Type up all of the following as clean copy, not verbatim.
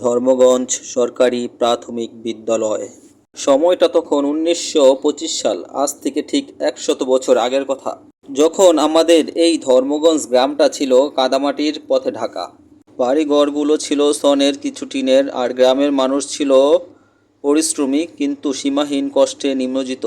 ধর্মগঞ্জ সরকারি প্রাথমিক বিদ্যালয়। সময়টা তখন 1925 সাল, আজ থেকে ঠিক 100 বছর আগের কথা, যখন আমাদের এই ধর্মগঞ্জ গ্রামটা ছিল কাদামাটির পথে ঢাকা। বাড়িঘরগুলো ছিল সনের কিছু টিনের, আর গ্রামের মানুষ ছিল পরিশ্রমী কিন্তু সীমাহীন কষ্টে নিমজ্জিত।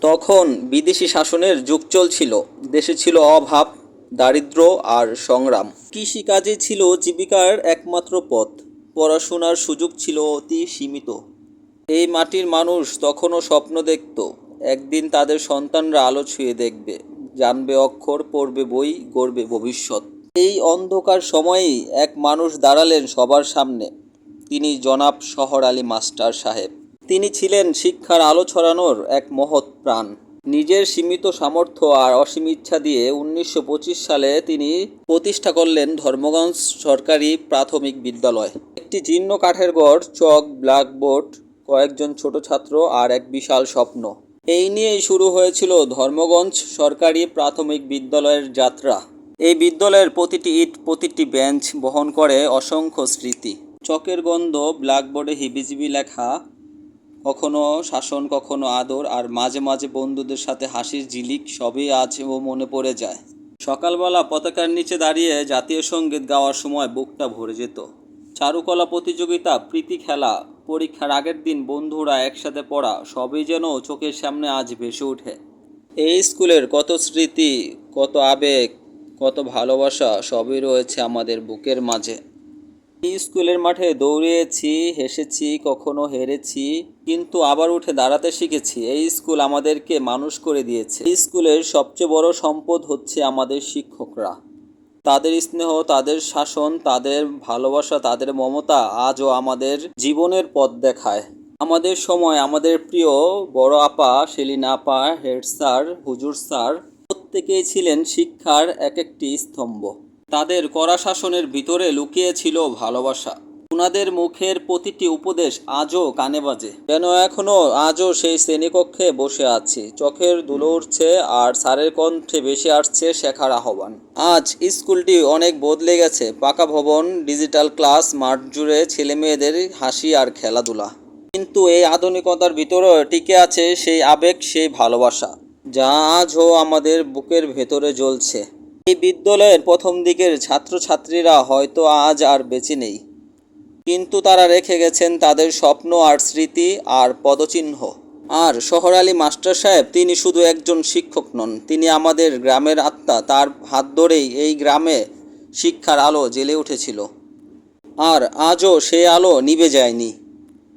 তখন বিদেশি শাসনের যুগ চলছিল, দেশে ছিল অভাব, দারিদ্র্য আর সংগ্রাম। কৃষিকাজই ছিল জীবিকার একমাত্র পথ, পড়াশোনার সুযোগ ছিল অতি সীমিত। এই মাটির মানুষ তখনও স্বপ্ন দেখত, একদিন তাদের সন্তানরা আলো ছুঁয়ে দেখবে, জানবে অক্ষর, পড়বে বই, গড়বে ভবিষ্যৎ। এই অন্ধকার সময়েই এক মানুষ দাঁড়ালেন সবার সামনে, তিনি জনাব শহর আলী মাস্টার সাহেব। তিনি ছিলেন শিক্ষার আলো ছড়ানোর এক মহৎ প্রাণ। নিজের সীমিত সামর্থ্য আর অসীম ইচ্ছা দিয়ে 1925 সালে তিনি প্রতিষ্ঠা করলেন ধর্মগঞ্জ সরকারি প্রাথমিক বিদ্যালয়। একটি জীর্ণ কাঠের ঘর, চক, ব্ল্যাকবোর্ড, কয়েকজন ছোট ছাত্র আর এক বিশাল স্বপ্ন। এই নিয়েই শুরু হয়েছিল ধর্মগঞ্জ সরকারি প্রাথমিক বিদ্যালয়ের যাত্রা। এই বিদ্যালয়ের প্রতিটি ইট, প্রতিটি বেঞ্চ বহন করে অসংখ্য স্মৃতি। চকের গন্ধ, ব্ল্যাকবোর্ডে হিবিজিবি লেখা, কখনো শাসন, কখনো আদর, আর মাঝে মাঝে বন্ধুদের সাথে হাসির ঝিলিক, সবই আজও মনে পড়ে যায়। সকালবেলা পতাকার নিচে দাঁড়িয়ে জাতীয় সঙ্গীত গাওয়ার সময় বুকটা ভরে যেত। চারুকলা প্রতিযোগিতা, প্রীতি খেলা, পরীক্ষার আগের দিন বন্ধুরা একসাথে পড়া, সবই যেন চোখের সামনে আজ ভেসে ওঠে। এই স্কুলের কত স্মৃতি, কত আবেগ, কত ভালোবাসা, সবই রয়েছে আমাদের বুকের মাঝে। এই স্কুলের মাঠে দৌড়িয়েছি, হেসেছি, কখনো হেরেছি, কিন্তু আবার উঠে দাঁড়াতে শিখেছি। এই স্কুল আমাদেরকে মানুষ করে দিয়েছে। এই স্কুলের সবচেয়ে বড় সম্পদ হচ্ছে আমাদের শিক্ষকরা। তাদের স্নেহ, তাদের শাসন, তাদের ভালোবাসা, তাদের মমতা আজও আমাদের জীবনের পথ দেখায়। আমাদের সময় আমাদের প্রিয় বড় আপা, সেলিনা আপা, হেড স্যার, হুজুর স্যার, প্রত্যেকেই ছিলেন শিক্ষার এক একটি স্তম্ভ। তাদের কড়া শাসনের ভিতরে লুকিয়ে ছিল ভালোবাসা। ওনাদের মুখের প্রতিটি উপদেশ আজও কানে বাজে, যেন এখনো আজও সেই শ্রেণীকক্ষে বসে আছি। চোখের ধুলো উঠছে আর স্যারের কণ্ঠে ভেসে আসছে শেখার আহ্বান। আজ স্কুলটি অনেক বদলে গেছে, পাকা ভবন, ডিজিটাল ক্লাস, মাঠ জুড়ে ছেলে মেয়েদের হাসি আর খেলাধুলা। কিন্তু এই আধুনিকতার ভিতরেও টিকে আছে সেই আবেগ, সেই ভালোবাসা, যা আজও আমাদের বুকের ভেতরে জ্বলছে। এই বিদ্যালয়ের প্রথম দিকের ছাত্রছাত্রীরা হয়তো আজ আর বেঁচে নেই, কিন্তু তারা রেখে গেছেন তাদের স্বপ্ন আর স্মৃতি আর পদচিহ্ন। আর শহর আলী মাস্টার সাহেব, তিনি শুধু একজন শিক্ষক নন, তিনি আমাদের গ্রামের আত্মা। তার হাত ধরেই এই গ্রামে শিক্ষার আলো জ্বেলে উঠেছিল, আর আজও সেই আলো নিভে যায়নি।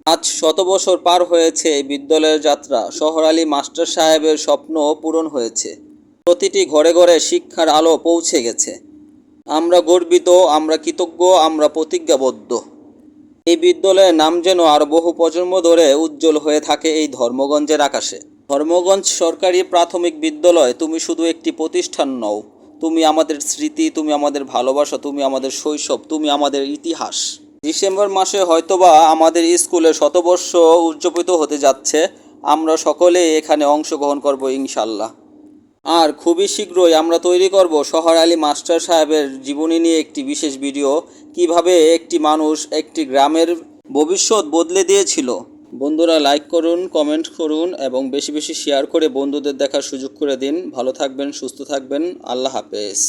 আজ 100 বছর পার হয়েছে এই বিদ্যালয়ের যাত্রা। শহর আলী মাস্টার সাহেবের স্বপ্ন পূরণ হয়েছে, প্রতিটি ঘরে ঘরে শিক্ষার আলো পৌঁছে গেছে। আমরা গর্বিত, আমরা কৃতজ্ঞ, আমরা প্রতিজ্ঞাবদ্ধ। এই বিদ্যালয়ের নাম যেন আর বহু প্রজন্ম ধরে উজ্জ্বল হয়ে থাকে এই ধর্মগঞ্জের আকাশে। ধর্মগঞ্জ সরকারি প্রাথমিক বিদ্যালয়, তুমি শুধু একটি প্রতিষ্ঠান নও, তুমি আমাদের স্মৃতি, তুমি আমাদের ভালোবাসা, তুমি আমাদের শৈশব, তুমি আমাদের ইতিহাস। ডিসেম্বর মাসে হয়তোবা আমাদের স্কুলের 100 বর্ষ উদযাপিত হতে যাচ্ছে। আমরা সকলে এখানে অংশগ্রহণ করব ইনশাল্লাহ। আর খুবই শীঘ্রই আমরা তৈরি করব শহর আলী মাস্টার সাহেবের জীবনী নিয়ে একটি বিশেষ ভিডিও, কিভাবে একটি মানুষ একটি গ্রামের ভবিষ্যৎ বদলে দিয়েছিল। বন্ধুরা, লাইক করুন, কমেন্ট করুন এবং বেশি বেশি শেয়ার করে বন্ধুদের দেখার সুযোগ করে দিন। ভালো থাকবেন, সুস্থ থাকবেন, আল্লাহ হাফেজ।